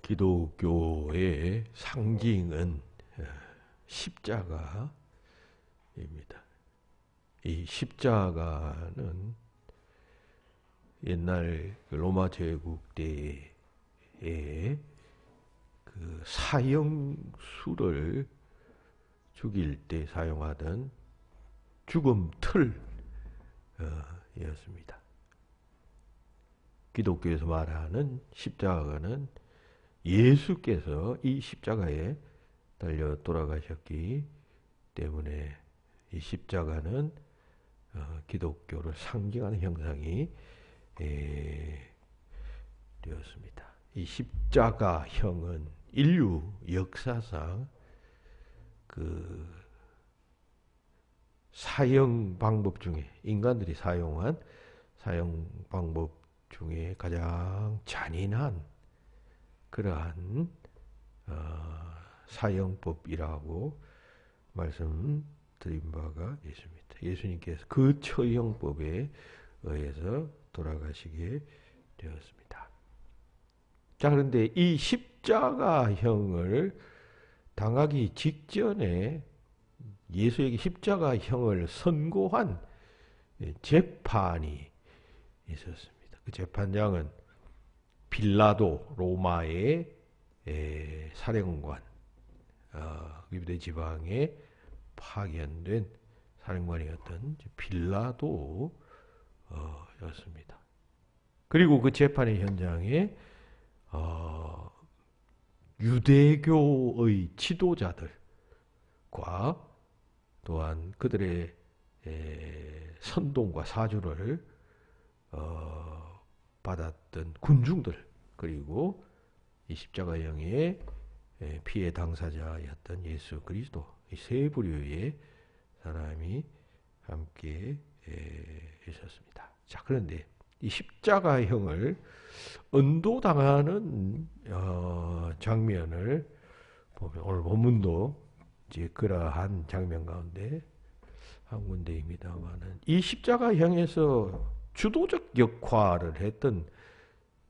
기독교의 상징은 십자가입니다. 이 십자가는 옛날 로마 제국 때의 그 사형수를 죽일 때 사용하던 죽음 틀이었습니다. 기독교에서 말하는 십자가는 예수께서 이 십자가에 달려 돌아가셨기 때문에 이 십자가는 기독교를 상징하는 형상이 되었습니다. 이 십자가형은 인류 역사상 그 사형 방법 중에 인간들이 사용한 사형 방법 중에 가장 잔인한 그러한 사형법이라고 말씀드린 바가 있습니다. 예수님께서 그 처형법에 의해서 돌아가시게 되었습니다. 자, 그런데 이 십자가형을 당하기 직전에 예수에게 십자가형을 선고한 재판이 있었습니다. 그 재판장은 빌라도 로마의 사령관, 유대 지방에 파견된 사령관이었던 빌라도였습니다. 그리고 그 재판의 현장에 유대교의 지도자들과 또한 그들의 선동과 사주를 받았던 군중들, 그리고 이 십자가형의 피해 당사자였던 예수 그리스도, 이 세 부류의 사람이 함께 있었습니다. 자, 그런데 이 십자가형을 언도당하는 장면을 보면, 오늘 본문도 이제 그러한 장면 가운데 한 군데입니다만은, 이 십자가형에서 주도적 역할을 했던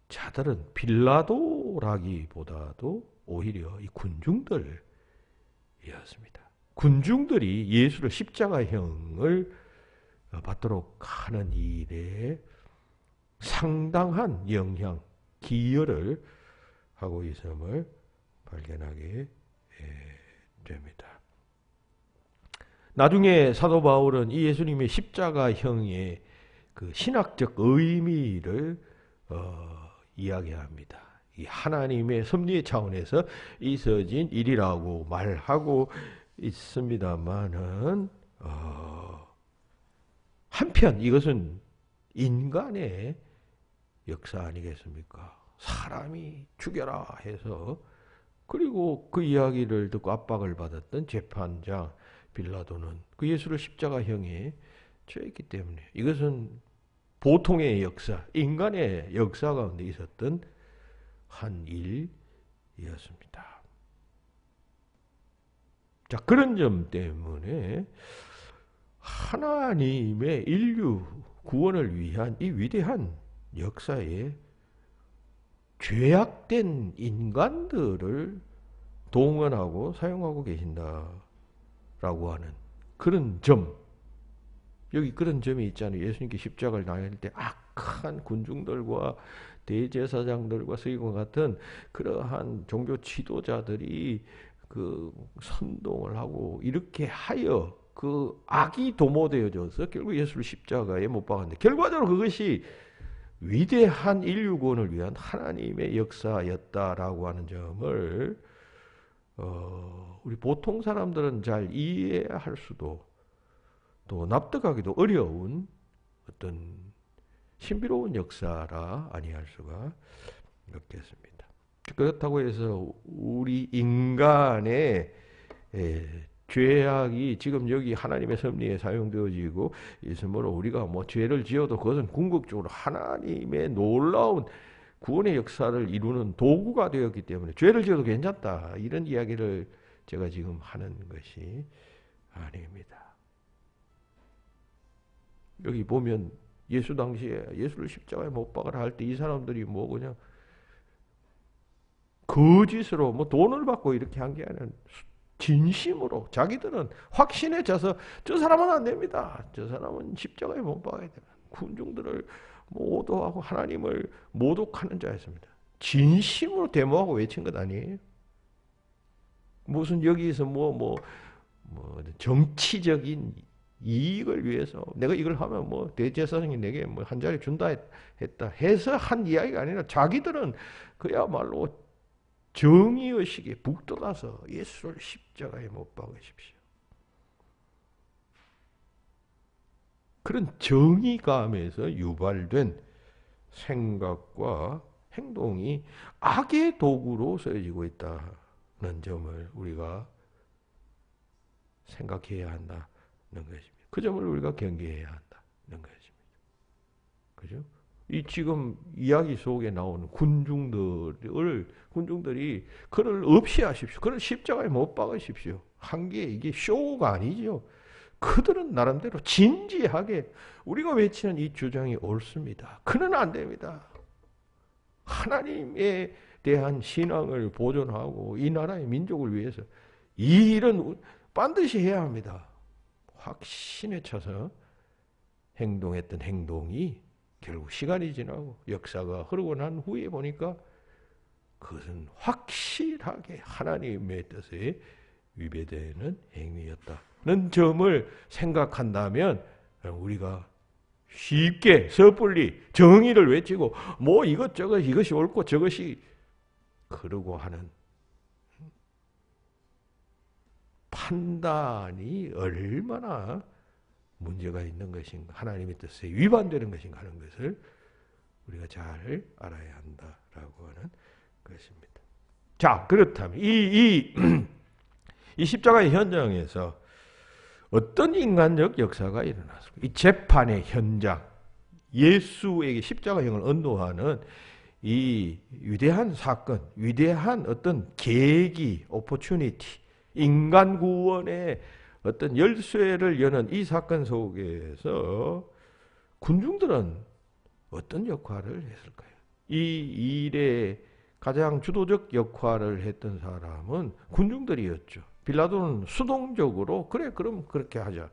자들은 빌라도라기보다도 오히려 이 군중들이었습니다. 군중들이 예수를 십자가형을 받도록 하는 일에 상당한 영향, 기여를 하고 있음을 발견하게 됩니다. 나중에 사도 바울은 이 예수님의 십자가형의 그 신학적 의미를 이야기합니다. 이 하나님의 섭리의 차원에서 있어진 일이라고 말하고 있습니다만은 한편 이것은 인간의 역사 아니겠습니까? 사람이 죽여라 해서, 그리고 그 이야기를 듣고 압박을 받았던 재판장 빌라도는 그 예수를 십자가형에 처했기 때문에 이것은 보통의 역사, 인간의 역사 가운데 있었던 한 일이었습니다. 자, 그런 점 때문에 하나님의 인류 구원을 위한 이 위대한 역사에 죄악된 인간들을 동원하고 사용하고 계신다라고 하는 그런 점, 여기 그런 점이 있잖아요. 예수님께 십자가를 당할 때 악한 군중들과 대제사장들과 서기관 같은 그러한 종교 지도자들이 그 선동을 하고 이렇게 하여 그 악이 도모되어져서 결국 예수를 십자가에 못 박았는데, 결과적으로 그것이 위대한 인류 구원을 위한 하나님의 역사였다라고 하는 점을 우리 보통 사람들은 잘 이해할 수도, 또 납득하기도 어려운 어떤 신비로운 역사라 아니할 수가 없겠습니다. 그렇다고 해서 우리 인간의 죄악이 지금 여기 하나님의 섭리에 사용되어지고 있으므로 우리가 뭐 죄를 지어도 그것은 궁극적으로 하나님의 놀라운 구원의 역사를 이루는 도구가 되었기 때문에 죄를 지어도 괜찮다, 이런 이야기를 제가 지금 하는 것이 아닙니다. 여기 보면 예수 당시에 예수를 십자가에 못 박으라 할 때 이 사람들이 뭐 그냥 거짓으로 뭐 돈을 받고 이렇게 한 게 아니라 진심으로 자기들은 확신에 차서 저 사람은 안 됩니다. 저 사람은 십자가에 못 박아야 됩니다. 군중들을 모독하고 하나님을 모독하는 자였습니다. 진심으로 데모하고 외친 것 아니에요. 무슨 여기서 뭐 정치적인 이익을 위해서 내가 이걸 하면 뭐 대제사장이 내게 뭐 한 자리 준다 했다 해서 한 이야기가 아니라 자기들은 그야말로 정의의식에 북돋아서 예수를 십자가에 못 박으십시오. 그런 정의감에서 유발된 생각과 행동이 악의 도구로 쓰여지고 있다는 점을 우리가 생각해야 한다는 것입니다. 그 점을 우리가 경계해야 한다는 것입니다. 그죠? 이 지금 이야기 속에 나오는 군중들이 그를 없이 하십시오. 그를 십자가에 못 박으십시오. 한 게 이게 쇼가 아니죠. 그들은 나름대로 진지하게 우리가 외치는 이 주장이 옳습니다. 그는 안 됩니다. 하나님에 대한 신앙을 보존하고 이 나라의 민족을 위해서 이 일은 반드시 해야 합니다. 확신에 차서 행동했던 행동이 결국 시간이 지나고 역사가 흐르고 난 후에 보니까 그것은 확실하게 하나님의 뜻에 위배되는 행위였다는 점을 생각한다면 우리가 쉽게 섣불리 정의를 외치고 뭐 이것저것 이것이 옳고 저것이 그러고 하는 판단이 얼마나 문제가 있는 것인가, 하나님의 뜻에 위반되는 것인가 하는 것을 우리가 잘 알아야 한다라고 하는 것입니다. 자, 그렇다면 이 십자가의 현장에서 어떤 인간적 역사가 일어났습니까? 이 재판의 현장, 예수에게 십자가형을 언도하는 이 위대한 사건, 위대한 어떤 계기, 오퍼튜니티, 인간 구원의 어떤 열쇠를 여는 이 사건 속에서 군중들은 어떤 역할을 했을까요? 이 일에 가장 주도적 역할을 했던 사람은 군중들이었죠. 빌라도는 수동적으로 그래 그럼 그렇게 하자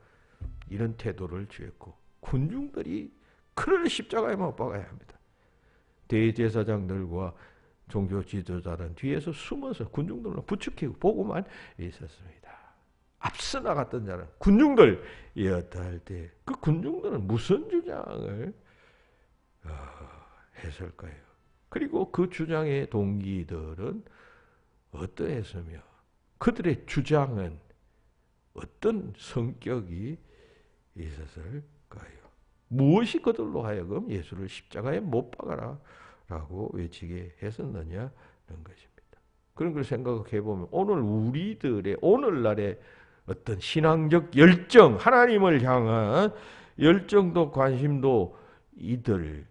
이런 태도를 취했고 군중들이 그를 십자가에 못 박아야 합니다. 대제사장들과 종교 지도자는 뒤에서 숨어서 군중들로 부추기고 보고만 있었습니다. 앞서 나갔던 자는 군중들이었다 할 때 그 군중들은 무슨 주장을 했을까요? 그리고 그 주장의 동기들은 어떠했으며 그들의 주장은 어떤 성격이 있었을까요? 무엇이 그들로 하여금 예수를 십자가에 못 박아라 라고 외치게 했었느냐는 것입니다. 그런 걸 생각해 보면 오늘 우리들의 오늘날의 어떤 신앙적 열정, 하나님을 향한 열정도 관심도 이들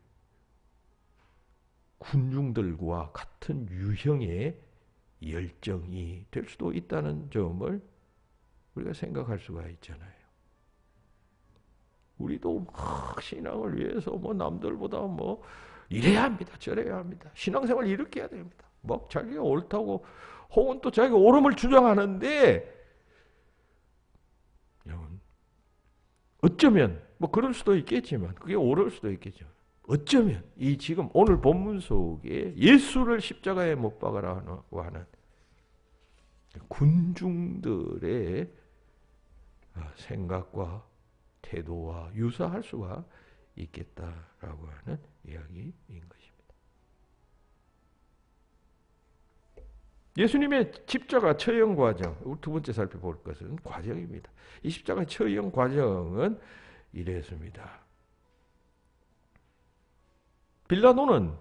군중들과 같은 유형의 열정이 될 수도 있다는 점을 우리가 생각할 수가 있잖아요. 우리도 신앙을 위해서 뭐 남들보다 뭐 이래야 합니다. 저래야 합니다. 신앙생활 이렇게 해야 됩니다. 뭐 자기가 옳다고 혹은 또 자기가 옳음을 주장하는데 어쩌면 뭐 그럴 수도 있겠지만 그게 옳을 수도 있겠죠. 어쩌면 이 지금 오늘 본문 속에 예수를 십자가에 못 박아라고 하는 군중들의 생각과 태도와 유사할 수가 있겠다라고 하는 이야기인 것입니다. 예수님의 십자가 처형 과정, 두 번째 살펴볼 것은 과정입니다. 이 십자가 처형 과정은 이랬습니다. 빌라도는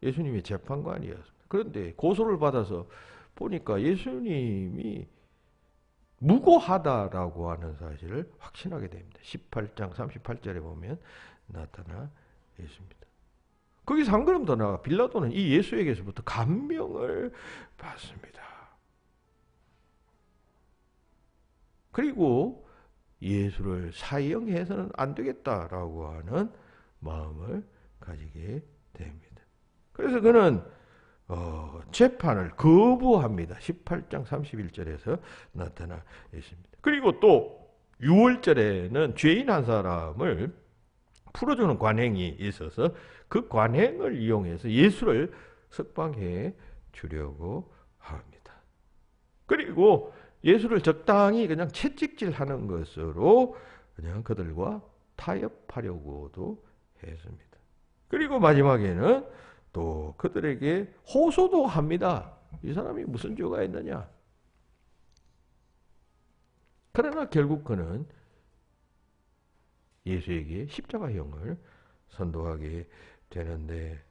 예수님의 재판관이었습니다. 그런데 고소를 받아서 보니까 예수님이 무고하다라고 하는 사실을 확신하게 됩니다. 18장 38절에 보면 나타나 있습니다. 거기서 한 걸음 더 나아가 빌라도는 이 예수에게서부터 감명을 받습니다. 그리고 예수를 사형해서는 안 되겠다라고 하는 마음을 가지게 됩니다. 그래서 그는 재판을 거부합니다. 18장 31절에서 나타나 있습니다. 그리고 또 6월절에는 죄인 한 사람을 풀어주는 관행이 있어서 그 관행을 이용해서 예수를 석방해 주려고 합니다. 그리고 예수를 적당히 그냥 채찍질하는 것으로 그냥 그들과 타협하려고도 했습니다. 그리고 마지막에는 또 그들에게 호소도 합니다. 이 사람이 무슨 죄가 있느냐? 그러나 결국 그는 예수에게 십자가형을 선도하게 되는데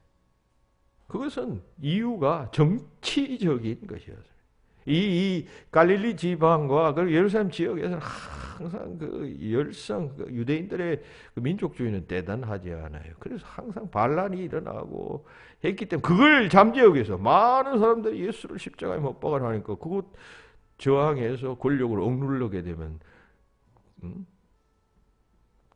그것은 이유가 정치적인 것이었습니다. 이 갈릴리 지방과 그 예루살렘 지역에서는 항상 그 열성, 그 유대인들의 그 민족주의는 대단하지 않아요. 그래서 항상 반란이 일어나고 했기 때문에 그걸 잠재우기 위해서 많은 사람들이 예수를 십자가에 못 박아 하니까 그것 저항해서 권력을 억누르게 되면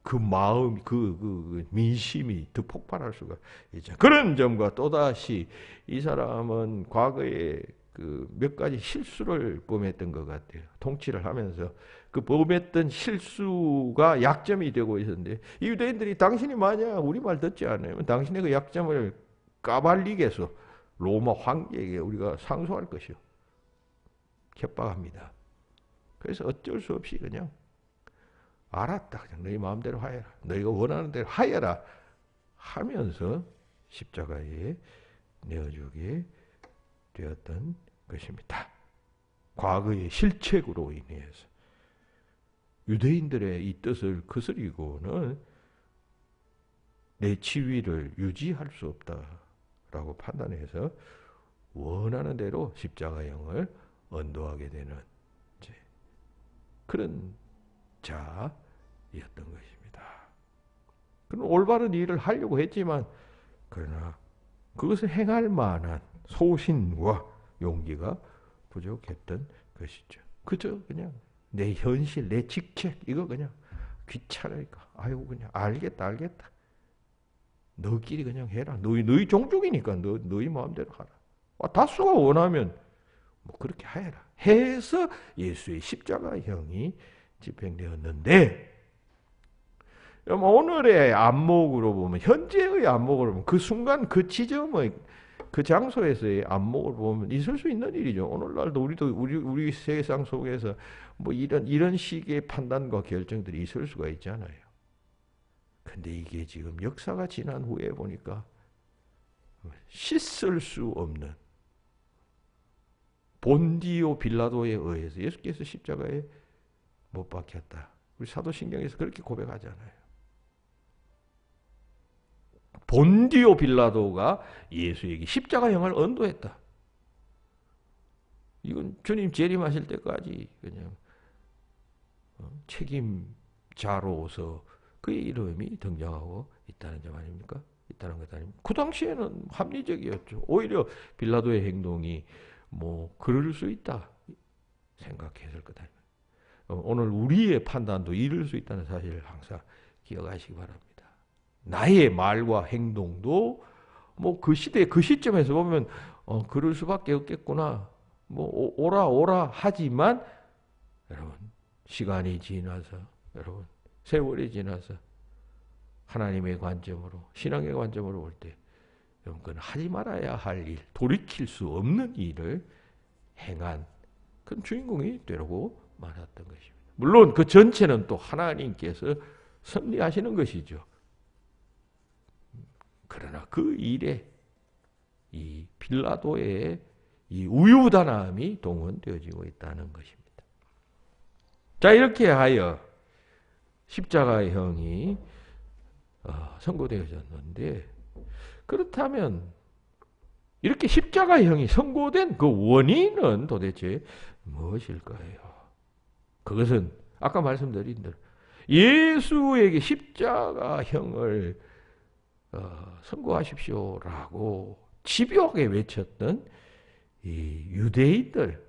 그 마음, 그 민심이 더 폭발할 수가 있죠. 그런 점과 또다시 이 사람은 과거에 그 몇 가지 실수를 범했던 것 같아요. 통치를 하면서 그 범했던 실수가 약점이 되고 있었는데 이 유대인들이 당신이 만약 우리 말 듣지 않으면 당신의 그 약점을 까발리게 해서 로마 황제에게 우리가 상소할 것이요. 협박합니다. 그래서 어쩔 수 없이 그냥 알았다. 그냥 너희 마음대로 하여라. 너희가 원하는 대로 하여라. 하면서 십자가에 내어주게 되었던 것입니다. 과거의 실책으로 인해서 유대인들의 이 뜻을 거스리고는 내 지위를 유지할 수 없다라고 판단해서 원하는 대로 십자가형을 언도하게 되는 그런 자였던 것입니다. 그는 올바른 일을 하려고 했지만 그러나 그것을 행할 만한 소신과 용기가 부족했던 것이죠. 그저 그냥 내 현실, 내 직책 이거 그냥 귀찮으니까 아이고 그냥 알겠다. 너끼리 그냥 해라. 너희 종족이니까 너희 마음대로 하라. 다수가 원하면 뭐 그렇게 하여라. 해서 예수의 십자가형이 집행되었는데 오늘의 안목으로 보면 현재의 안목으로 보면 그 순간 그 지점의 그 장소에서의 안목을 보면 있을 수 있는 일이죠. 오늘날도 우리 세상 속에서 뭐 이런 식의 판단과 결정들이 있을 수가 있잖아요. 근데 이게 지금 역사가 지난 후에 보니까 씻을 수 없는 본디오 빌라도에 의해서 예수께서 십자가에 못 박혔다. 우리 사도신경에서 그렇게 고백하잖아요. 본디오 빌라도가 예수에게 십자가형을 언도했다. 이건 주님 재림하실 때까지 그냥 책임자로서 그의 이름이 등장하고 있다는 점 아닙니까? 있다는 것 아닙니까? 그 당시에는 합리적이었죠. 오히려 빌라도의 행동이 뭐 그럴 수 있다 생각했을 것 아닙니까? 오늘 우리의 판단도 이럴 수 있다는 사실을 항상 기억하시기 바랍니다. 나의 말과 행동도 뭐 그 시대 그 시점에서 보면 그럴 수밖에 없겠구나. 뭐 오라 하지만 여러분 시간이 지나서 여러분 세월이 지나서 하나님의 관점으로 신앙의 관점으로 볼 때 여러분 그건 하지 말아야 할 일, 돌이킬 수 없는 일을 행한 그 주인공이 되려고 말했던 것입니다. 물론 그 전체는 또 하나님께서 섭리하시는 것이죠. 그러나 그 일에 이 빌라도의 이 우유부단함이 동원되어지고 있다는 것입니다. 자, 이렇게 하여 십자가형이 선고되어졌는데 그렇다면 이렇게 십자가형이 선고된 그 원인은 도대체 무엇일까요? 그것은 아까 말씀드린 대로 예수에게 십자가형을 선고하십시오라고 집요하게 외쳤던 이 유대인들,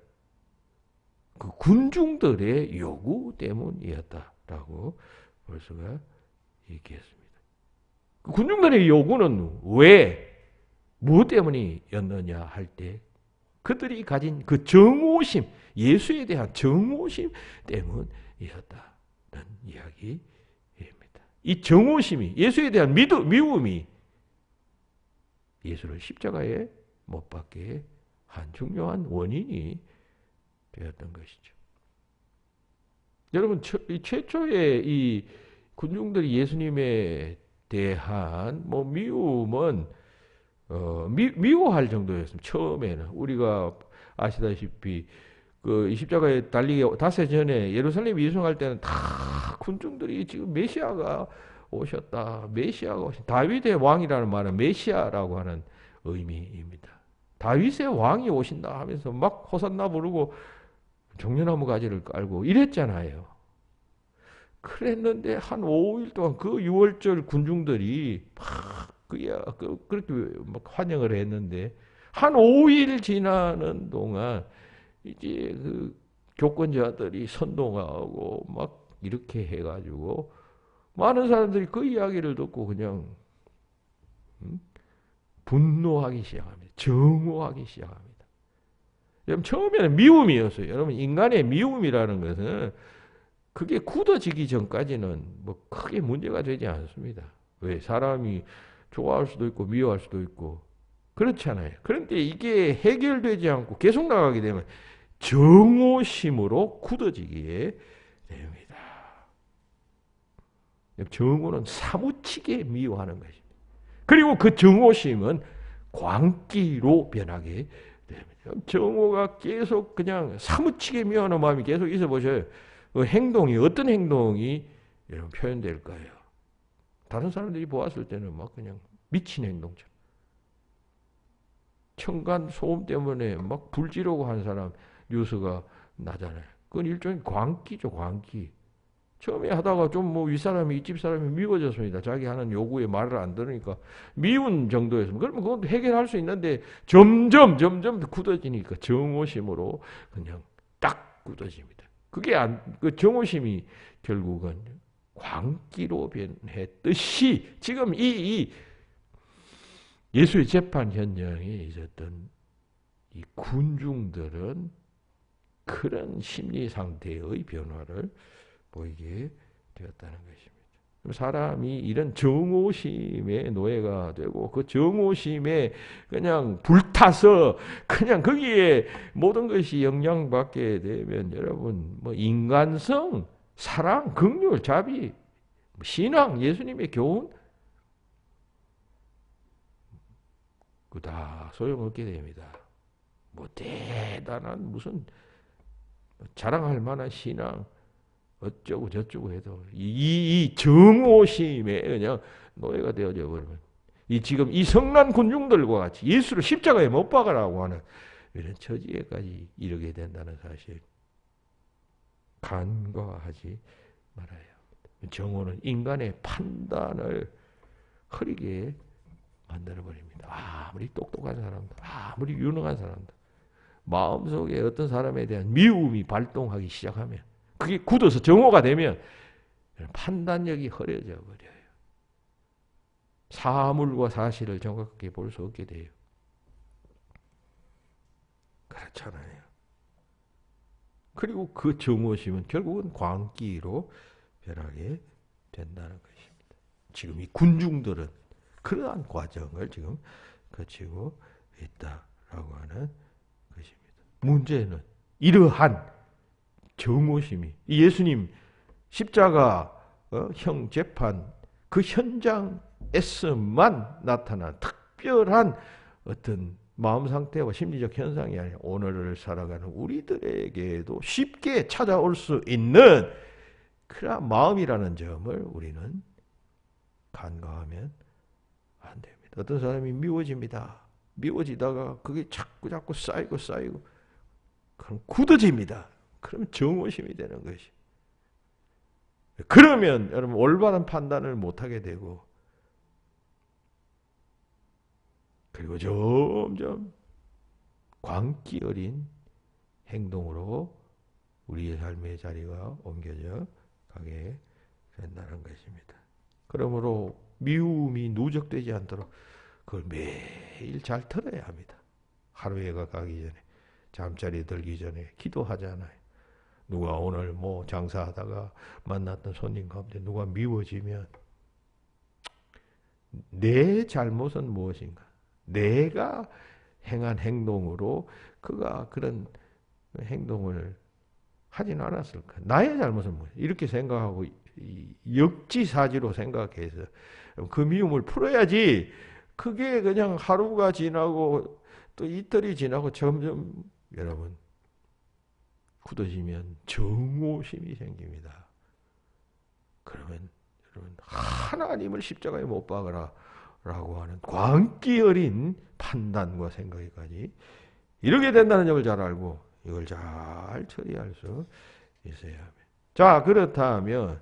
그 군중들의 요구 때문이었다라고 볼 수가 있겠습니다. 그 군중들의 요구는 왜 무엇 때문이었느냐 할 때 그들이 가진 그 정오심, 예수에 대한 정오심 때문이었다는 이야기입니다. 이 정오심이, 예수에 대한 미움이 예수를 십자가에 못 박게 한 중요한 원인이 되었던 것이죠. 여러분, 최초의 이 군중들이 예수님에 대한 미움은 미워할 정도였습니다. 처음에는 우리가 아시다시피 그 십자가에 달리기 닷새 전에 예루살렘 이송할 때는 다 군중들이 지금 메시아가 오셨다. 메시아가 오신 다윗의 왕이라는 말은 메시아라고 하는 의미입니다. 다윗의 왕이 오신다 하면서 막 호산나 부르고 종려나무 가지를 깔고 이랬잖아요. 그랬는데 한 5일 동안 그 6월절 군중들이 그렇게 막 환영을 했는데 한 5일 지나는 동안 이제 그 교권자들이 선동하고 막 이렇게 해가지고 많은 사람들이 그 이야기를 듣고 그냥 분노하기 시작합니다. 정오하기 시작합니다. 여러분 처음에는 미움이었어요. 여러분 인간의 미움이라는 것은 그게 굳어지기 전까지는 뭐 크게 문제가 되지 않습니다. 왜? 사람이 좋아할 수도 있고 미워할 수도 있고 그렇잖아요. 그런데 이게 해결되지 않고 계속 나가게 되면 정오심으로 굳어지게 됩니다. 정오는 사무치게 미워하는 것입니다. 그리고 그 정오심은 광기로 변하게 됩니다. 정오가 계속 그냥 사무치게 미워하는 마음이 계속 있어 보셔요. 그 행동이 어떤 행동이 여러분 표현될까요? 다른 사람들이 보았을 때는 막 그냥 미친 행동처럼. 층간 소음 때문에 막 불 지르고 한 사람 뉴스가 나잖아요. 그건 일종의 광기죠, 광기. 처음에 하다가 좀 윗사람이, 이집 사람이 미워졌습니다. 자기 하는 요구에 말을 안 들으니까 미운 정도였습니다. 그러면 그건 해결할 수 있는데 점점 굳어지니까 정오심으로 그냥 딱 굳어집니다. 그 정오심이 결국은 광기로 변했듯이 지금 이 예수의 재판 현장에 있었던 이 군중들은 그런 심리 상태의 변화를 보이게 되었다는 것입니다. 사람이 이런 정오심의 노예가 되고 그 정오심에 그냥 불타서 그냥 거기에 모든 것이 영향받게 되면 여러분 인간성, 사랑, 긍휼, 자비, 신앙, 예수님의 교훈 다 소용없게 됩니다. 대단한 무슨 자랑할 만한 신앙 어쩌고 저쩌고 해도 이 정오심에 그냥 노예가 되어져 버리면 지금 이 성난 군중들과 같이 예수를 십자가에 못 박으라고 하는 이런 처지에까지 이르게 된다는 사실 간과하지 말아야 합니다. 정오는 인간의 판단을 흐리게 만들어버립니다. 아무리 똑똑한 사람도, 아무리 유능한 사람도 마음속에 어떤 사람에 대한 미움이 발동하기 시작하면 그게 굳어서 정오가 되면 판단력이 흐려져 버려요. 사물과 사실을 정확하게 볼 수 없게 돼요. 그렇잖아요. 그리고 그 정오심은 결국은 광기로 변하게 된다는 것입니다. 지금 이 군중들은 그러한 과정을 지금 거치고 있다라고 하는 것입니다. 문제는 이러한 정오심이 예수님 십자가 형 재판 그 현장에서만 나타난 특별한 어떤 마음 상태와 심리적 현상이 아니라 오늘을 살아가는 우리들에게도 쉽게 찾아올 수 있는 그러한 마음이라는 점을 우리는 간과하면 안 됩니다. 어떤 사람이 미워집니다. 미워지다가 그게 자꾸 쌓이고 그럼 굳어집니다. 그러면 정오심이 되는 것이. 그러면 여러분 올바른 판단을 못하게 되고 그리고 점점 광기 어린 행동으로 우리의 삶의 자리가 옮겨져 가게 된다는 것입니다. 그러므로 미움이 누적되지 않도록 그걸 매일 잘 들어야 합니다. 하루에가 가기 전에, 잠자리 들기 전에 기도하잖아요. 누가 오늘 뭐 장사하다가 만났던 손님 가운데 누가 미워지면 내 잘못은 무엇인가? 내가 행한 행동으로 그가 그런 행동을 하진 않았을까? 나의 잘못은 무엇인가? 이렇게 생각하고 역지사지로 생각해서 그 미움을 풀어야지. 그게 그냥 하루가 지나고 또 이틀이 지나고 점점 여러분 굳어지면 정오심이 생깁니다. 그러면 여러분 하나님을 십자가에 못 박으라 라고 하는 광기 어린 판단과 생각까지 이렇게 된다는 점을 잘 알고 이걸 잘 처리할 수 있어야 합니다. 자, 그렇다면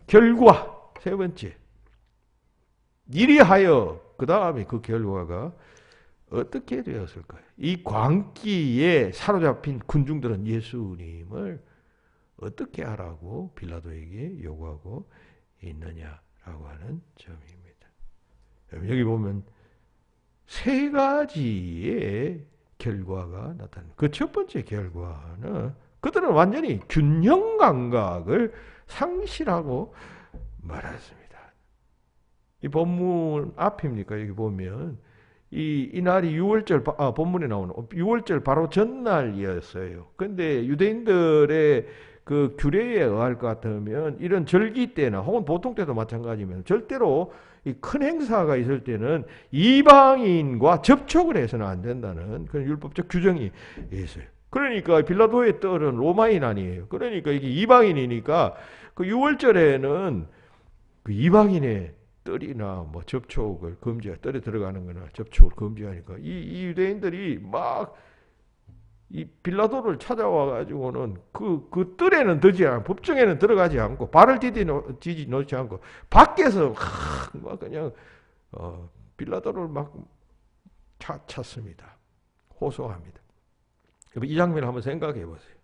결과 세 번째, 이리하여 그 다음에 그 결과가 어떻게 되었을까요? 이 광기에 사로잡힌 군중들은 예수님을 어떻게 하라고 빌라도에게 요구하고 있느냐라고 하는 점입니다. 여기 보면 세 가지의 결과가 나타납니다. 그 첫 번째 결과는 그들은 완전히 균형 감각을 상실하고 말았습니다. 이 본문 앞입니까? 여기 보면 이 날이 6월절, 본문에 나오는 6월절 바로 전날이었어요. 근데 유대인들의 그 규례에 의할 것 같으면 이런 절기 때나 혹은 보통 때도 마찬가지면 절대로 이 큰 행사가 있을 때는 이방인과 접촉을 해서는 안 된다는 그런 율법적 규정이 있어요. 그러니까 빌라도의 딸은 로마인 아니에요. 그러니까 이게 이방인이니까 그 6월절에는 그 이방인의 뜰이나 뭐 접촉을 떨에 들어가는 거나 접촉을 금지하니까 이 유대인들이 막 이 빌라도를 찾아와 가지고는 그 뜰에는 들지 않고 법정에는 들어가지 않고 발을 디디 놓지 않고 밖에서 막 그냥 빌라도를 막 찾습니다. 호소합니다. 이 장면을 한번 생각해 보세요.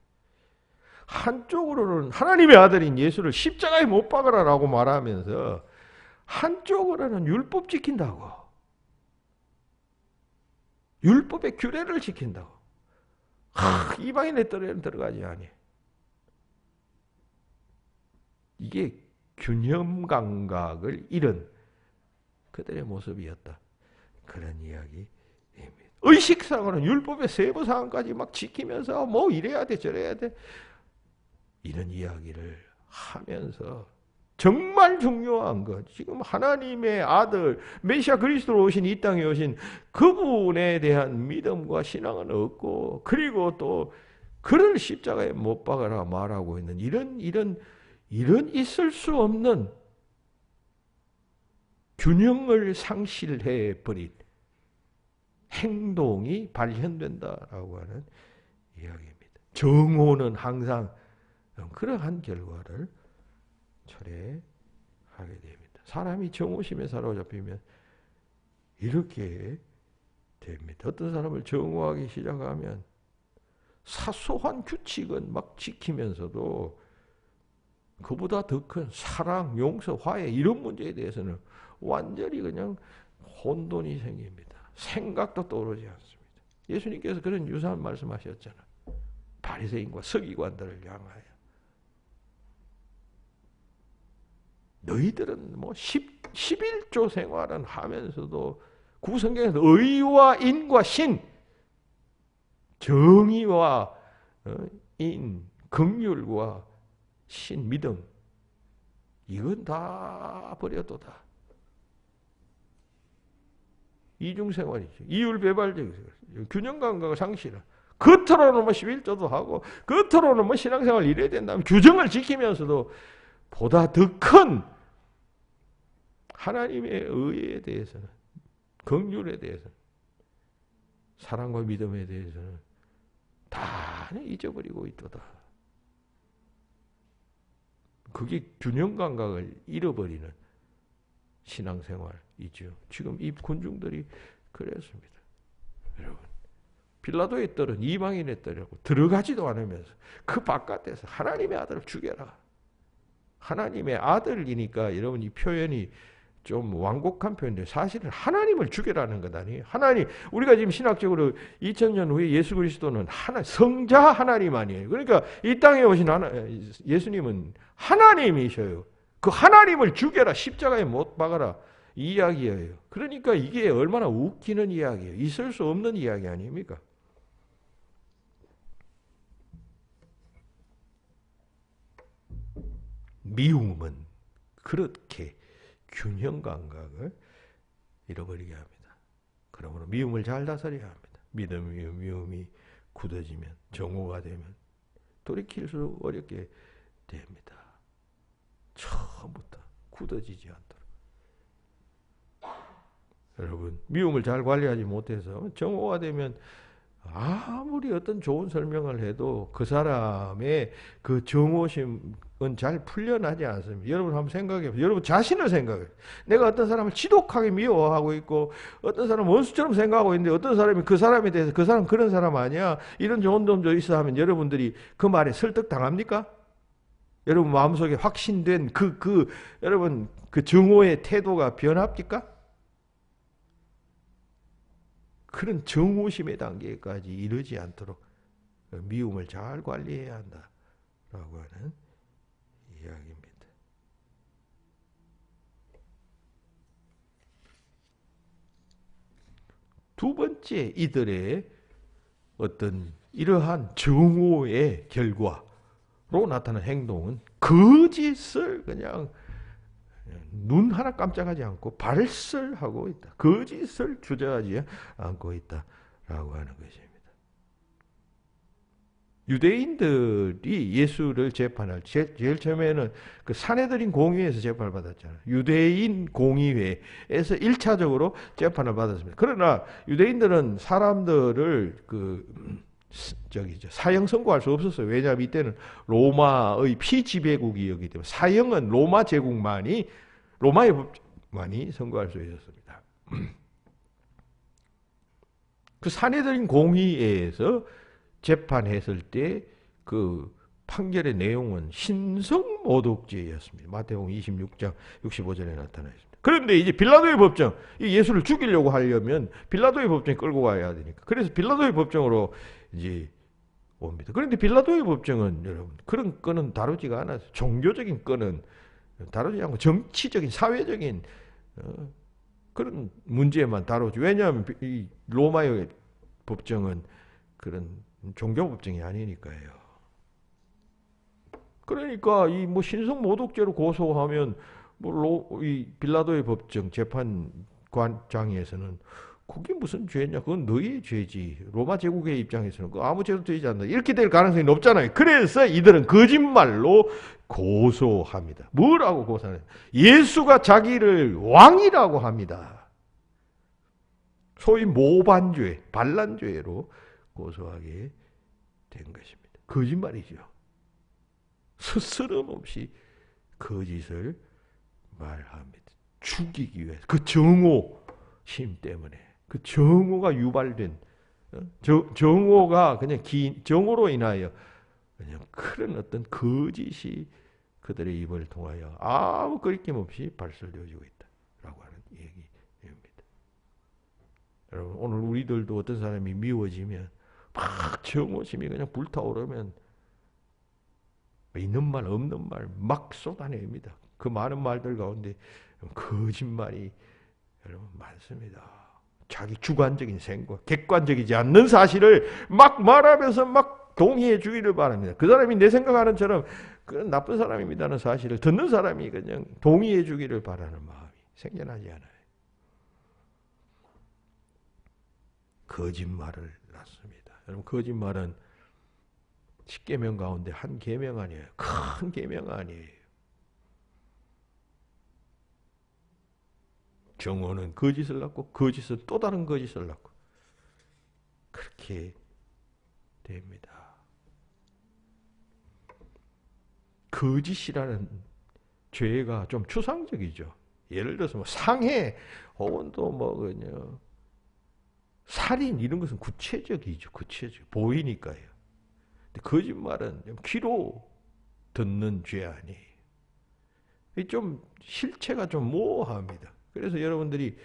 한쪽으로는 하나님의 아들인 예수를 십자가에 못 박으라라고 말하면서 한쪽으로는 율법 지킨다고. 율법의 규례를 지킨다고. 이방인의 뜰에는 들어가지 아니. 이게 균형 감각을 잃은 그들의 모습이었다. 그런 이야기입니다. 의식상으로는 율법의 세부 사항까지 막 지키면서 뭐 이래야 돼 저래야 돼. 이런 이야기를 하면서 정말 중요한 것, 지금 하나님의 아들 메시아 그리스도로 오신 이 땅에 오신 그분에 대한 믿음과 신앙은 없고, 그리고 또 그를 십자가에 못 박아라 말하고 있는 이런 있을 수 없는 균형을 상실해 버린 행동이 발현된다라고 하는 이야기입니다. 정오는 항상 그러한 결과를 철회하게 됩니다. 사람이 정오심에 사로잡히면 이렇게 됩니다. 어떤 사람을 정오하기 시작하면 사소한 규칙은 막 지키면서도 그보다 더 큰 사랑, 용서, 화해 이런 문제에 대해서는 완전히 그냥 혼돈이 생깁니다. 생각도 떠오르지 않습니다. 예수님께서 그런 유사한 말씀하셨잖아요. 바리새인과 서기관들을 향하여 너희들은 뭐 11조 생활은 하면서도 구성경에서 의와 인과 신, 정의와 인, 긍휼과 신, 믿음, 이건 다 버려도다. 이중생활이죠. 이율배발적 균형감각을 상실한. 겉으로는 뭐 11조도 하고 겉으로는 뭐 신앙생활 이래야 된다면 규정을 지키면서도 보다 더 큰 하나님의 의에 대해서는, 긍휼에 대해서는, 사랑과 믿음에 대해서는 다 잊어버리고 있도다. 그게 균형 감각을 잃어버리는 신앙생활이죠. 지금 이 군중들이 그랬습니다. 여러분, 빌라도의 뜰은 이방인의 뜰이라고 들어가지도 않으면서 그 바깥에서 하나님의 아들을 죽여라. 하나님의 아들이니까 여러분 이 표현이 좀 완곡한 표현인데 사실은 하나님을 죽여라는 것 아니에요. 하나님, 우리가 지금 신학적으로 2000년 후에 예수 그리스도는 성자 하나님 아니에요. 그러니까 이 땅에 오신 예수님은 하나님이셔요. 그 하나님을 죽여라, 십자가에 못 박아라, 이 이야기예요. 그러니까 이게 얼마나 웃기는 이야기예요. 있을 수 없는 이야기 아닙니까? 미움은 그렇게 균형 감각을 잃어버리게 합니다. 그러므로 미움을 잘 다스려야 합니다. 미움이 굳어지면, 정오가 되면 돌이킬 수 어렵게 됩니다. 처음부터 굳어지지 않도록. 여러분, 미움을 잘 관리하지 못해서 정오가 되면 아무리 어떤 좋은 설명을 해도 그 사람의 그 정오심은 잘 풀려나지 않습니다. 여러분 한번 생각해보세요. 여러분 자신을 생각해요. 내가 어떤 사람을 지독하게 미워하고 있고 어떤 사람은 원수처럼 생각하고 있는데 어떤 사람이 그 사람에 대해서 그 사람 그런 사람 아니야, 이런 좋은 점도 있어 하면 여러분들이 그 말에 설득당합니까? 여러분 마음속에 확신된 여러분 그 정오의 태도가 변합니까? 그런 정오심의 단계까지 이르지 않도록 미움을 잘 관리해야 한다라고 하는 이야기입니다. 두 번째, 이들의 어떤 이러한 정오의 결과로 나타난 행동은 거짓을 그냥 눈 하나 깜짝하지 않고 발설하고 있다. 거짓을 주저하지 않고 있다라고 하는 것입니다. 유대인들이 예수를 재판할 제일 처음에는 그 산헤드린 공의회에서 재판을 받았잖아요. 유대인 공의회에서 1차적으로 재판을 받았습니다. 그러나 유대인들은 사람들을 사형 선고할 수 없었어요. 왜냐하면 이때는 로마의 피지배국이었기 때문에 사형은 로마의 법만이 선고할 수 있었습니다. 그 산헤드린 공의회에서 재판했을 때 그 판결의 내용은 신성모독죄였습니다. 마태복음 26장 65절에 나타나 있습니다. 그런데 이제 빌라도의 법정, 이 예수를 죽이려고 하려면 빌라도의 법정에 끌고 가야 되니까. 그래서 빌라도의 법정으로 이제 옵니다. 그런데 빌라도의 법정은 여러분 그런 건은 다루지가 않았어요. 종교적인 건은 다루지 않고 정치적인, 사회적인 그런 문제만 다루지. 왜냐하면 이 로마의 법정은 그런 종교 법정이 아니니까요. 그러니까 이 뭐 신성 모독죄로 고소하면 이 빌라도의 법정 재판관장에서는 그게 무슨 죄냐? 그건 너희의 죄지. 로마 제국의 입장에서는 아무 죄도 되지 않는다. 이렇게 될 가능성이 높잖아요. 그래서 이들은 거짓말로 고소합니다. 뭐라고 고소하냐? 예수가 자기를 왕이라고 합니다. 소위 모반죄, 반란죄로 고소하게 된 것입니다. 거짓말이죠. 스스럼 없이 거짓을 말합니다. 죽이기 위해서. 그 정오심 때문에. 그 정오가 유발된, 정오가 그냥 정오로 인하여 그냥 그런 어떤 거짓이 그들의 입을 통하여 아무 거리낌 없이 발설되어지고 있다라고 하는 얘기입니다. 여러분, 오늘 우리들도 어떤 사람이 미워지면 막 정오심이 그냥 불타오르면 있는 말 없는 말 막 쏟아냅니다. 그 많은 말들 가운데 거짓말이 여러분 많습니다. 자기 주관적인 생각, 객관적이지 않는 사실을 막 말하면서 막 동의해 주기를 바랍니다. 그 사람이 내 생각하는 처럼 그런 나쁜 사람입니다는 사실을 듣는 사람이 그냥 동의해 주기를 바라는 마음이 생겨나지 않아요. 거짓말을 낳습니다. 여러분, 거짓말은 10계명 가운데 한 계명 아니에요. 큰 계명 아니에요. 정오는 거짓을 낳고 거짓은 또 다른 거짓을 낳고 그렇게 됩니다. 거짓이라는 죄가 좀 추상적이죠. 예를 들어서 뭐 상해 혹은 또 뭐 그냥 살인 이런 것은 구체적이죠. 구체적 보이니까요. 근데 거짓말은 귀로 듣는 죄 아니에요. 좀 실체가 좀 모호합니다. 그래서 여러분들이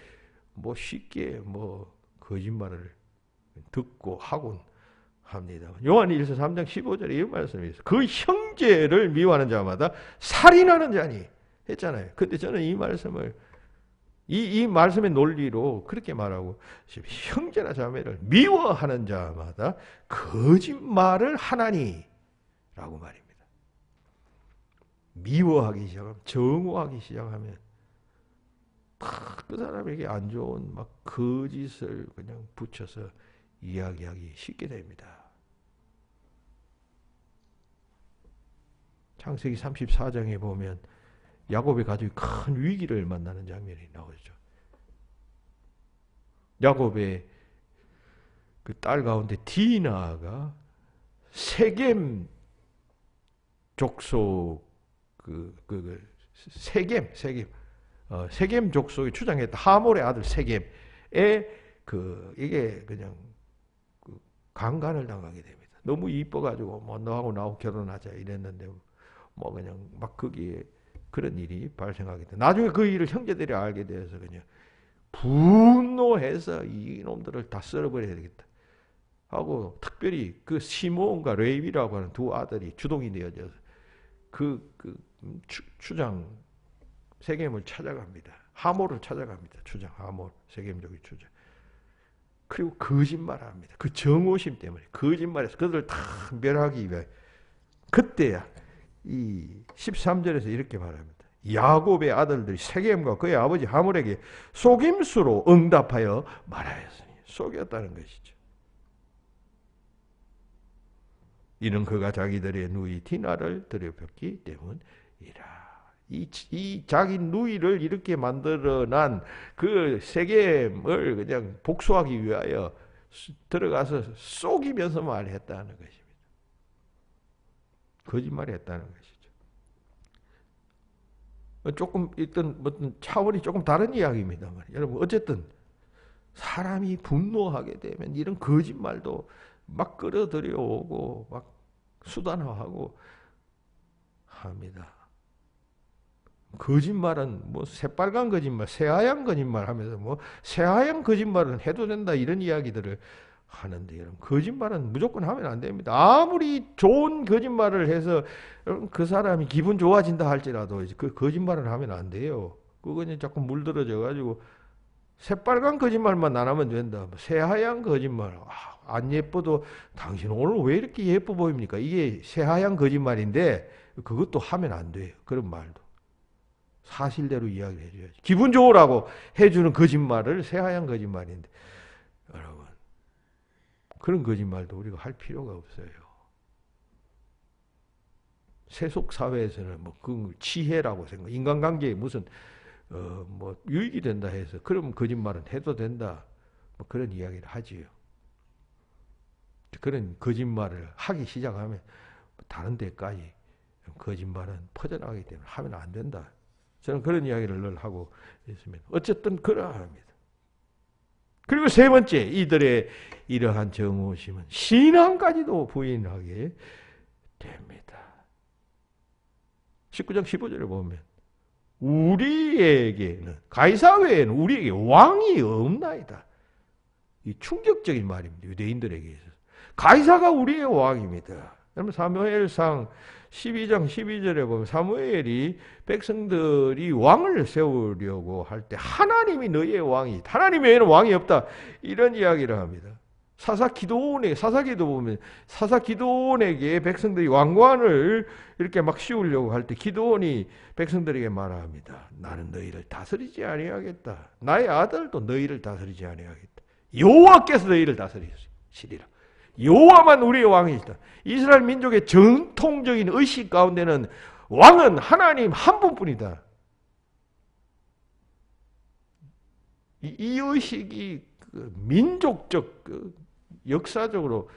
뭐 쉽게 뭐 거짓말을 듣고 하곤 합니다. 요한일서 3장 15절에 이 말씀이 있어요. 그 형제를 미워하는 자마다 살인하는 자니 했잖아요. 근데 저는 이 말씀을 이 말씀의 논리로 그렇게 말하고, 형제나 자매를 미워하는 자마다 거짓말을 하나니 라고 말입니다. 미워하기 시작하면, 정오하기 시작하면 그 사람에게 안 좋은 막 거짓을 그냥 붙여서 이야기하기 쉽게 됩니다. 창세기 34장에 보면 야곱의 가족이 큰 위기를 만나는 장면이 나오죠. 야곱의 그 딸 가운데 디나가 세겜 족속 세겜 족속이 주장했다. 하몰의 아들 세겜에 이게 그냥 강간을 당하게 됩니다. 너무 이뻐가지고 뭐 너하고 나하고 결혼하자 이랬는데 뭐 그냥 막 거기에 그런 일이 발생하게 돼. 나중에 그 일을 형제들이 알게 되어서 그냥 분노해서 이놈들을 다 썰어버려야 되겠다 하고, 특별히 그 시므온과 레위라고 하는 두 아들이 주동이 되어져서 추장 세겜을 찾아갑니다. 하몰을 찾아갑니다. 추장 하몰, 세겜족의 추장. 그리고 거짓말합니다. 그 정오심 때문에 거짓말해서 그들을 다 멸하기 위해. 그때야 이 13절에서 이렇게 말합니다. 야곱의 아들들이 세겜과 그의 아버지 하몰에게 속임수로 응답하여 말하였으니, 속였다는 것이죠. 이는 그가 자기들의 누이 디나를 들여폈기 때문이라. 이 자기 누이를 이렇게 만들어난 그 세겜을 그냥 복수하기 위하여 들어가서 속이면서 말했다는 것입니다. 거짓말을 했다는 것이죠. 조금 어떤 차원이 조금 다른 이야기입니다만, 여러분 어쨌든 사람이 분노하게 되면 이런 거짓말도 막 끌어들여오고 막 수단화하고 합니다. 거짓말은 뭐 새빨간 거짓말, 새하얀 거짓말 하면서 뭐 새하얀 거짓말은 해도 된다 이런 이야기들을 하는데, 여러분 거짓말은 무조건 하면 안 됩니다. 아무리 좋은 거짓말을 해서 그 사람이 기분 좋아진다 할지라도 그 거짓말을 하면 안 돼요. 그거는 자꾸 물들어져 가지고 새빨간 거짓말만 안 하면 된다. 새하얀 거짓말, 안 예뻐도 당신 오늘 왜 이렇게 예뻐 보입니까? 이게 새하얀 거짓말인데 그것도 하면 안 돼요. 그런 말도 사실대로 이야기를 해줘야지. 기분 좋으라고 해주는 거짓말을 새하얀 거짓말인데, 여러분 그런 거짓말도 우리가 할 필요가 없어요. 세속 사회에서는 뭐 그 치해라고 생각, 인간관계에 무슨 뭐 유익이 된다 해서 그럼 거짓말은 해도 된다, 뭐 그런 이야기를 하지요. 그런 거짓말을 하기 시작하면 다른 데까지 거짓말은 퍼져나가기 때문에 하면 안 된다. 저는 그런 이야기를 늘 하고 있습니다. 어쨌든 그러합니다. 그리고 세 번째, 이들의 이러한 정오심은 신앙까지도 부인하게 됩니다. 19장 15절에 보면 우리에게는, 가이사 외에는 우리에게 왕이 없나이다. 이 충격적인 말입니다. 유대인들에게 있어서. 가이사가 우리의 왕입니다. 여러분 사무엘상 12장 12절에 보면 사무엘이 백성들이 왕을 세우려고 할 때 하나님이 너희의 왕이, 하나님 외에는 왕이 없다, 이런 이야기를 합니다. 사사기도온도 보면 사사기도온에게 백성들이 왕관을 이렇게 막 씌우려고 할 때 기도온이 백성들에게 말합니다. 나는 너희를 다스리지 아니하겠다. 나의 아들도 너희를 다스리지 아니하겠다. 여호와께서 너희를 다스리시리라. 여호와만 우리의 왕이시다. 이스라엘 민족의 전통적인 의식 가운데는 왕은 하나님 한 분뿐이다. 이 의식이 민족적, 역사적으로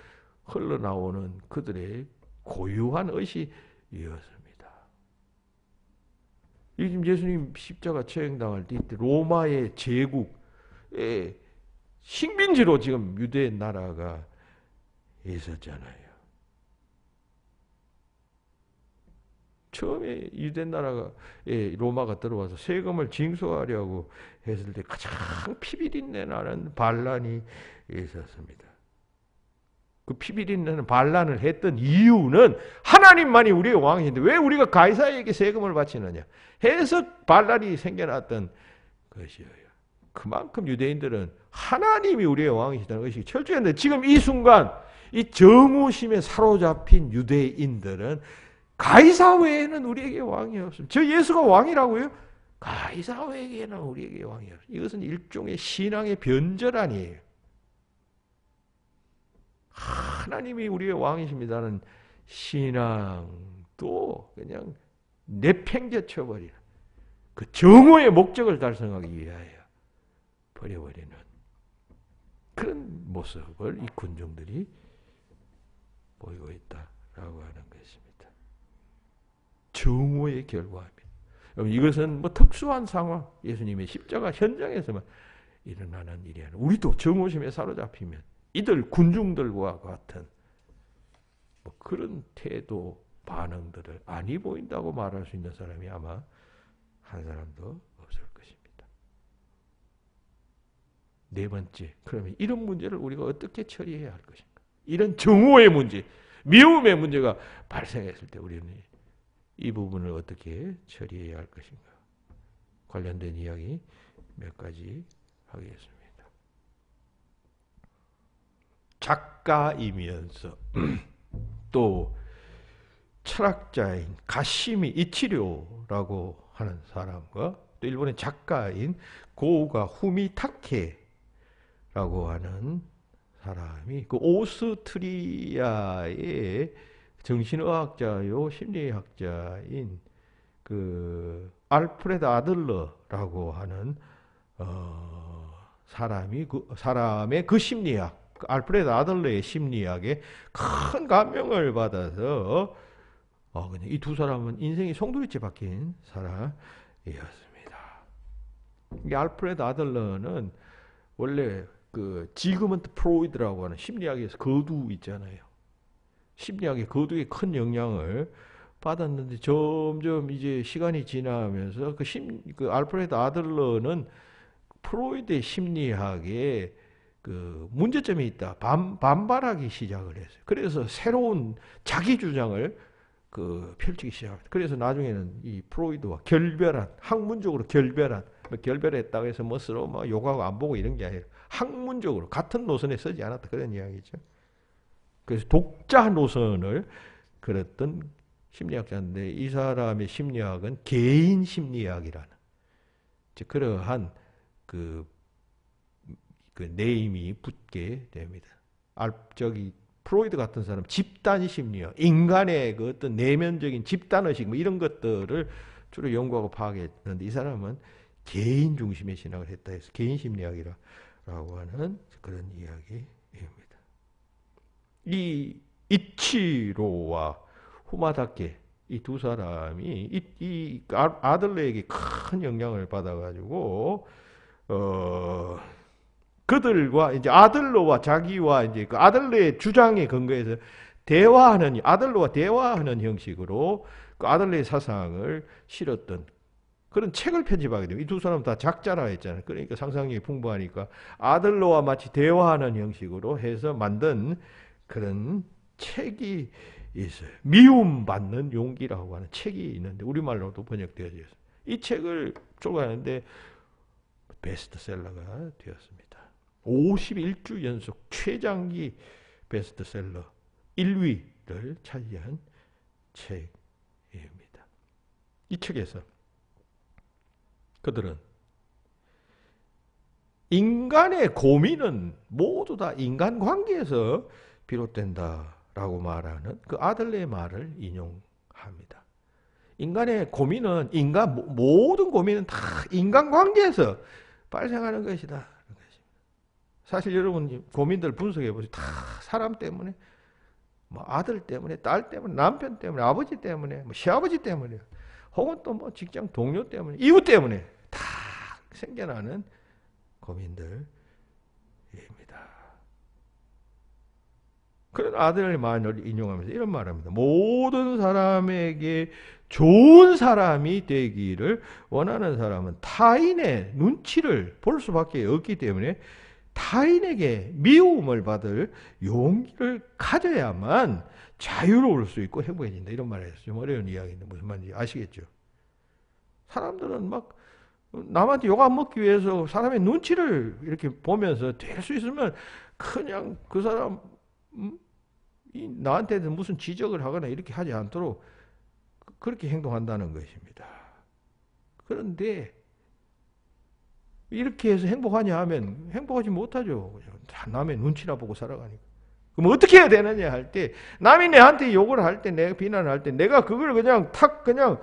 흘러나오는 그들의 고유한 의식이었습니다. 지금 예수님 십자가 처형당할 때 이때 로마의 제국의 식민지로 지금 유대 나라가 있었잖아요. 처음에 유대 나라가 로마가 들어와서 세금을 징수하려고 했을 때 가장 피비린내 나는 반란이 있었습니다. 그 피비린내는 반란을 했던 이유는 하나님만이 우리의 왕이신데 왜 우리가 가이사에게 세금을 바치느냐 해서 반란이 생겨났던 것이에요. 그만큼 유대인들은 하나님이 우리의 왕이시다는 것이 철저했는데 지금 이 순간 이 정오심에 사로잡힌 유대인들은 가이사 외에는 우리에게 왕이 없습니다. 저 예수가 왕이라고요? 가이사 외에는 우리에게 왕이 없습니다. 이것은 일종의 신앙의 변절 아니에요. 하나님이 우리의 왕이십니다는 신앙도 그냥 내팽개쳐버리는 그 정오의 목적을 달성하기 위하여 버려버리는 그런 모습을 이 군중들이 보이고 있다라고 하는 것입니다. 정오의 결과입니다. 이것은 뭐 특수한 상황, 예수님의 십자가 현장에서만 일어나는 일이 아니라 우리도 정오심에 사로잡히면 이들 군중들과 같은 뭐 그런 태도, 반응들을 아니 보인다고 말할 수 있는 사람이 아마 한 사람도 없을 것입니다. 네 번째, 그러면 이런 문제를 우리가 어떻게 처리해야 할 것인가? 이런 정오의 문제, 미움의 문제가 발생했을 때 우리는 이 부분을 어떻게 처리해야 할 것인가? 관련된 이야기 몇 가지 하겠습니다. 작가이면서 또 철학자인 가시미 이치료라고 하는 사람과 또 일본의 작가인 고우가 후미타케라고 하는 사람이 그 오스트리아의 정신의학자요 심리학자인 그 알프레드 아들러라고 하는 사람의 그 심리학, 알프레드 아들러의 심리학에 큰 감명을 받아서 그냥 이 두 사람은 인생이 송두리째 바뀐 사람이었습니다. 이 알프레드 아들러는 원래 그 지그먼트 프로이드라고 하는 심리학에서 거두 있잖아요. 심리학의 거두에 큰 영향을 받았는데 점점 이제 시간이 지나면서 그 알프레드 아들러는 프로이드의 심리학에 그 문제점이 있다. 반발하기 시작을 했어요. 그래서 새로운 자기 주장을 펼치기 시작합니다. 그래서 나중에는 이 프로이드와 학문적으로 결별했다고 해서 뭐 서로 뭐 욕하고 안 보고 이런 게 아니라 학문적으로 같은 노선에 서지 않았다. 그런 이야기죠. 그래서 독자 노선을 그렸던 심리학자인데 이 사람의 심리학은 개인 심리학이라는 즉 그러한 그 네임이 붙게 됩니다. 프로이드 같은 사람 집단 심리학, 인간의 그 어떤 내면적인 집단의식 뭐 이런 것들을 주로 연구하고 파악했는데 이 사람은 개인 중심의 신학을 했다 해서 개인 심리학이라고 하는 그런 이야기입니다. 이 이치로와 후마다케 이 두 사람이 이 아들러에게 큰 영향을 받아가지고 그들과 이제 아들러와 자기와 이제 그 아들러의 주장에 근거해서 아들러와 대화하는 형식으로 그 아들러의 사상을 실었던 그런 책을 편집하게 됩니다. 이 두 사람 다 작자라 했잖아요. 그러니까 상상력이 풍부하니까 아들러와 마치 대화하는 형식으로 해서 만든 그런 책이 있어요. 미움받는 용기라고 하는 책이 있는데 우리말로도 번역되어져 있어요. 이 책을 출간하는데 베스트셀러가 되었습니다. 51주 연속 최장기 베스트셀러 1위를 차지한 책입니다. 이 책에서 그들은 인간의 고민은 모두 다 인간관계에서 비롯된다라고 말하는 그 아들레의 말을 인용합니다. 인간의 고민은 모든 고민은 다 인간관계에서 발생하는 것이다. 사실 여러분 고민들 분석해 보세요. 다 사람 때문에, 뭐 아들 때문에, 딸 때문에, 남편 때문에, 아버지 때문에, 뭐 시아버지 때문에, 혹은 또 뭐 직장 동료 때문에, 이웃 때문에 다 생겨나는 고민들입니다. 그런 아들의 말을 인용하면서 이런 말합니다. 모든 사람에게 좋은 사람이 되기를 원하는 사람은 타인의 눈치를 볼 수밖에 없기 때문에 타인에게 미움을 받을 용기를 가져야만 자유로울 수 있고 행복해진다. 이런 말을 했어요. 좀 어려운 이야기인데 무슨 말인지 아시겠죠? 사람들은 막 남한테 욕 안 먹기 위해서 사람의 눈치를 이렇게 보면서 될 수 있으면 그냥 그 사람 나한테 무슨 지적을 하거나 이렇게 하지 않도록 그렇게 행동한다는 것입니다. 그런데 이렇게 해서 행복하냐 하면 행복하지 못하죠. 남의 눈치나 보고 살아가니까. 그럼 어떻게 해야 되느냐 할 때 남이 내한테 욕을 할 때 내가 비난을 할 때 내가 그걸 그냥 그냥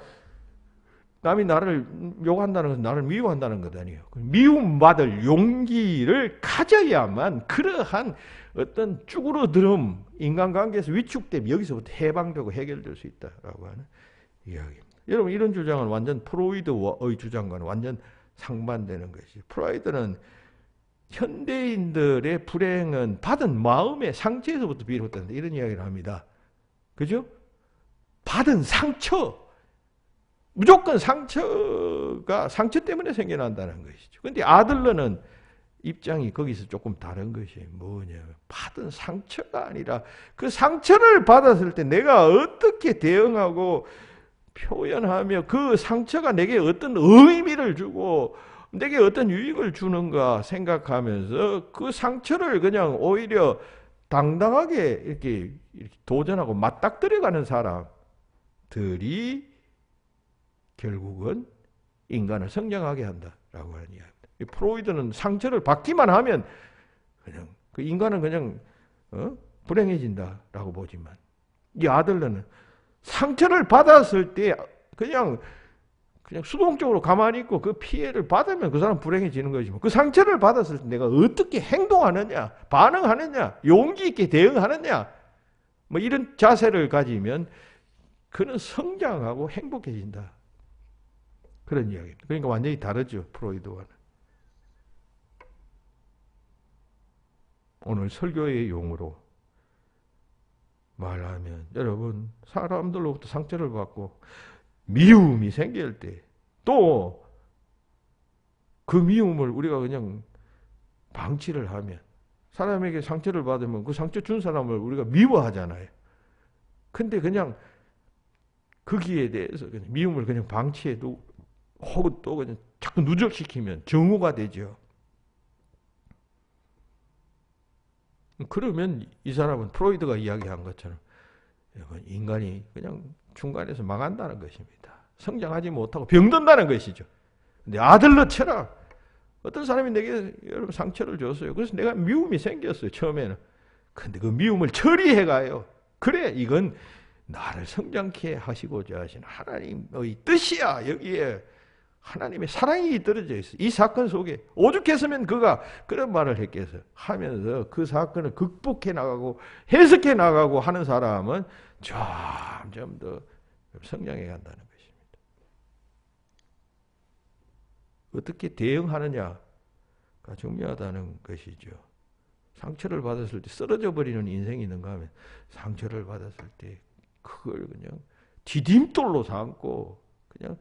남이 나를 욕한다는 것은 나를 미워한다는 것 아니에요. 미움받을 용기를 가져야만 그러한 어떤 쭈그러들음, 인간관계에서 위축됨, 여기서부터 해방되고 해결될 수 있다라고 하는 이야기입니다. 여러분 이런 주장은 완전 프로이드의 주장과는 완전 상반되는 것이죠. 프로이드는 현대인들의 불행은 받은 마음의 상처에서부터 비롯된다 이런 이야기를 합니다. 그죠? 받은 상처, 무조건 상처가 상처 때문에 생겨난다는 것이죠. 그런데 아들러는 입장이 거기서 조금 다른 것이 뭐냐면 받은 상처가 아니라 그 상처를 받았을 때 내가 어떻게 대응하고 표현하며 그 상처가 내게 어떤 의미를 주고 내게 어떤 유익을 주는가 생각하면서 그 상처를 그냥 오히려 당당하게 이렇게 도전하고 맞닥뜨려가는 사람들이 결국은 인간을 성장하게 한다라고 하는 이야기입니다. 프로이드는 상처를 받기만 하면 그냥 그 인간은 그냥 불행해진다라고 보지만 이 아들러는 상처를 받았을 때 그냥 수동적으로 가만히 있고 그 피해를 받으면 그 사람 불행해지는 거지만 그 상처를 받았을 때 내가 어떻게 행동하느냐, 반응하느냐, 용기 있게 대응하느냐 뭐 이런 자세를 가지면 그는 성장하고 행복해진다. 그런 이야기입니다. 그러니까 완전히 다르죠. 프로이드와는. 오늘 설교의 용어로 말하면 여러분 사람들로부터 상처를 받고 미움이 생길 때 또 그 미움을 우리가 그냥 방치를 하면 사람에게 상처를 받으면 그 상처 준 사람을 우리가 미워하잖아요. 근데 그냥 거기에 대해서 그냥 미움을 그냥 방치해도 혹은 또 그냥 자꾸 누적시키면 정오가 되죠. 그러면 이 사람은 프로이드가 이야기한 것처럼 인간이 그냥 중간에서 망한다는 것입니다. 성장하지 못하고 병든다는 것이죠. 근데 아들러처럼 어떤 사람이 내게 여러분 상처를 줬어요. 그래서 내가 미움이 생겼어요. 처음에는. 근데 그 미움을 처리해가요. 그래 이건 나를 성장케 하시고자 하신 하나님의 뜻이야. 여기에 하나님의 사랑이 떨어져 있어. 이 사건 속에 오죽했으면 그가 그런 말을 했겠어. 하면서 그 사건을 극복해 나가고 해석해 나가고 하는 사람은 점점 더 성장해 간다는 것입니다. 어떻게 대응하느냐가 중요하다는 것이죠. 상처를 받았을 때 쓰러져 버리는 인생이 있는가 하면 상처를 받았을 때 그걸 그냥 디딤돌로 삼고 그냥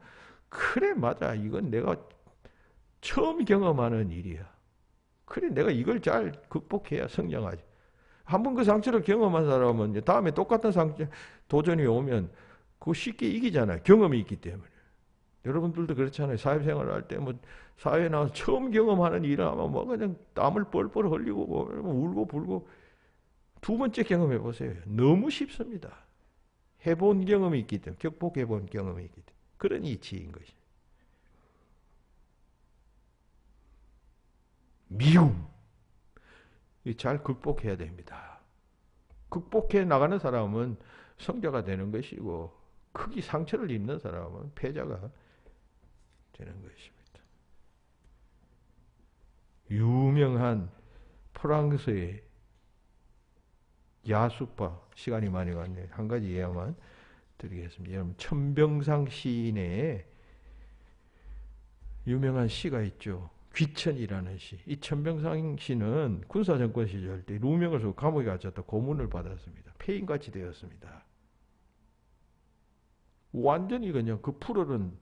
그래 맞아 이건 내가 처음 경험하는 일이야. 그래 내가 이걸 잘 극복해야 성장하지. 한번 그 상처를 경험한 사람은 다음에 똑같은 상처 도전이 오면 그거 쉽게 이기잖아요. 경험이 있기 때문에. 여러분들도 그렇잖아요. 사회생활을 할 때 뭐 사회에 나와서 처음 경험하는 일을 하면 뭐 그냥 땀을 뻘뻘 흘리고 뭐 울고 불고 두 번째 경험해 보세요. 너무 쉽습니다. 해본 경험이 있기 때문에 극복해본 경험이 있기 때문에 그런 이치인 것이. 미움 잘 극복해야 됩니다. 극복해 나가는 사람은 성자가 되는 것이고 크게 상처를 입는 사람은 패자가 되는 것입니다. 유명한 프랑스의 야수파 시간이 많이 갔네요. 한 가지 예화만 드리겠습니다. 여러분 천병상 시인의 유명한 시가 있죠. 귀천이라는 시. 이 천병상 시는 군사정권 시절 때 누명을 쓰고 감옥에 갇혔다 고문을 받았습니다. 폐인같이 되었습니다. 완전히 그냥 그 푸르른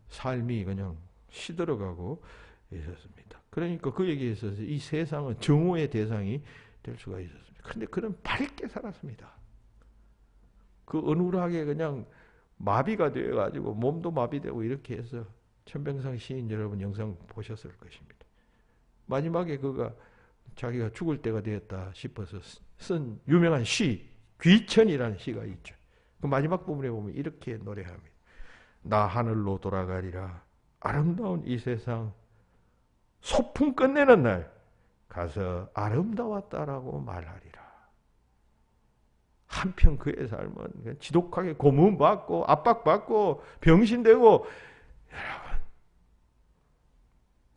삶이 그냥 시들어가고 있었습니다. 그러니까 그에게 있어서 이 세상은 정오의 대상이 될 수가 있었습니다. 그런데 그는 밝게 살았습니다. 그 어눌하게 그냥 마비가 되어가지고 몸도 마비되고 이렇게 해서 천병상 시인 여러분 영상 보셨을 것입니다. 마지막에 그가 자기가 죽을 때가 되었다 싶어서 쓴 유명한 시, 귀천이라는 시가 있죠. 그 마지막 부분에 보면 이렇게 노래합니다. 나 하늘로 돌아가리라. 아름다운 이 세상 소풍 끝내는 날 가서 아름다웠다라고 말하리라. 한편 그의 삶은 지독하게 고문받고 압박받고 병신되고 여러분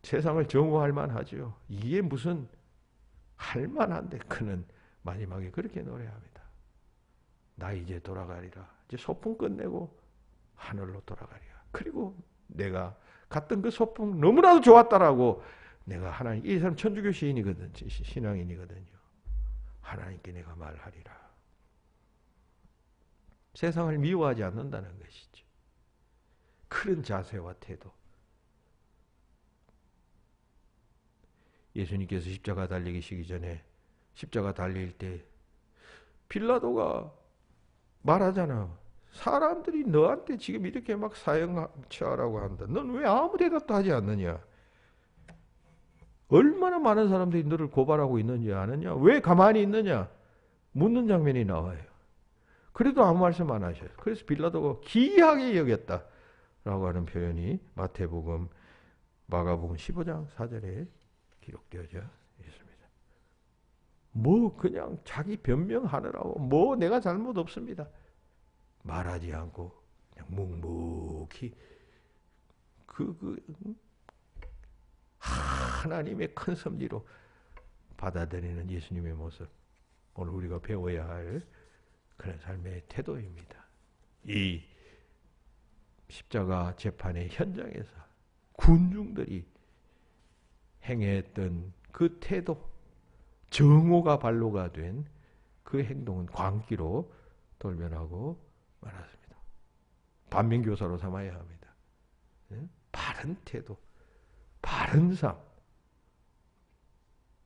세상을 정오할 만하죠. 이게 무슨 할 만한데 그는 마지막에 그렇게 노래합니다. 나 이제 돌아가리라. 이제 소풍 끝내고 하늘로 돌아가리라. 그리고 내가 갔던 그 소풍 너무나도 좋았다라고 내가 하나님, 이 사람 천주교 시인이거든, 신앙인이거든요. 하나님께 내가 말하리라. 세상을 미워하지 않는다는 것이죠. 그런 자세와 태도. 예수님께서 십자가 달리시기 전에 십자가 달릴 때 빌라도가 말하잖아. 사람들이 너한테 지금 이렇게 막 사형 처하라고 한다. 넌 왜 아무 대답도 하지 않느냐? 얼마나 많은 사람들이 너를 고발하고 있는지 아느냐? 왜 가만히 있느냐? 묻는 장면이 나와요. 그래도 아무 말씀 안 하셔요. 그래서 빌라도가 기이하게 여겼다라고 하는 표현이 마태복음, 마가복음 15장 4절에 기록되어져 있습니다. 뭐 그냥 자기 변명하느라고 뭐 내가 잘못 없습니다. 말하지 않고 그냥 묵묵히 하나님의 큰 섭리로 받아들이는 예수님의 모습, 오늘 우리가 배워야 할 그런 삶의 태도입니다. 이 십자가 재판의 현장에서 군중들이 행했던 그 태도, 정오가 발로가 된 그 행동은 광기로 돌변하고 말았습니다. 반면교사로 삼아야 합니다. 바른 태도, 바른 삶,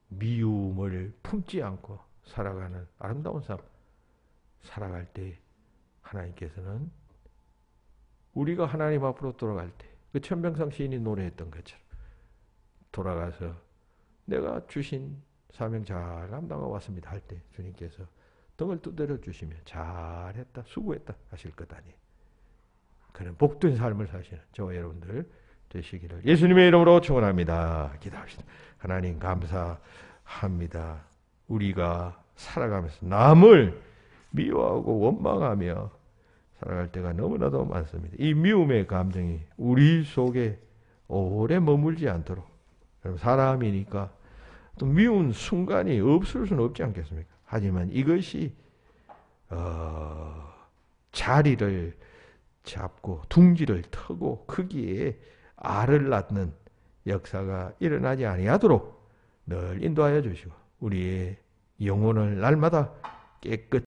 미움을 품지 않고 살아가는 아름다운 삶 살아갈 때 하나님께서는 우리가 하나님 앞으로 돌아갈 때 그 천병상 시인이 노래했던 것처럼 돌아가서 내가 주신 사명 잘 감당하고 왔습니다 할 때 주님께서 등을 두드려 주시면 잘했다, 수고했다 하실 것 아니에요. 그런 복된 삶을 사시는 저와 여러분들 되시기를 예수님의 이름으로 축원합니다. 기도합시다. 하나님 감사합니다. 우리가 살아가면서 남을 미워하고 원망하며 살아갈 때가 너무나도 많습니다. 이 미움의 감정이 우리 속에 오래 머물지 않도록, 사람이니까 또 미운 순간이 없을 수는 없지 않겠습니까? 하지만 이것이 자리를 잡고 둥지를 트고 거기에 알을 낳는 역사가 일어나지 아니하도록 늘 인도하여 주시고 우리의 영혼을 날마다 깨끗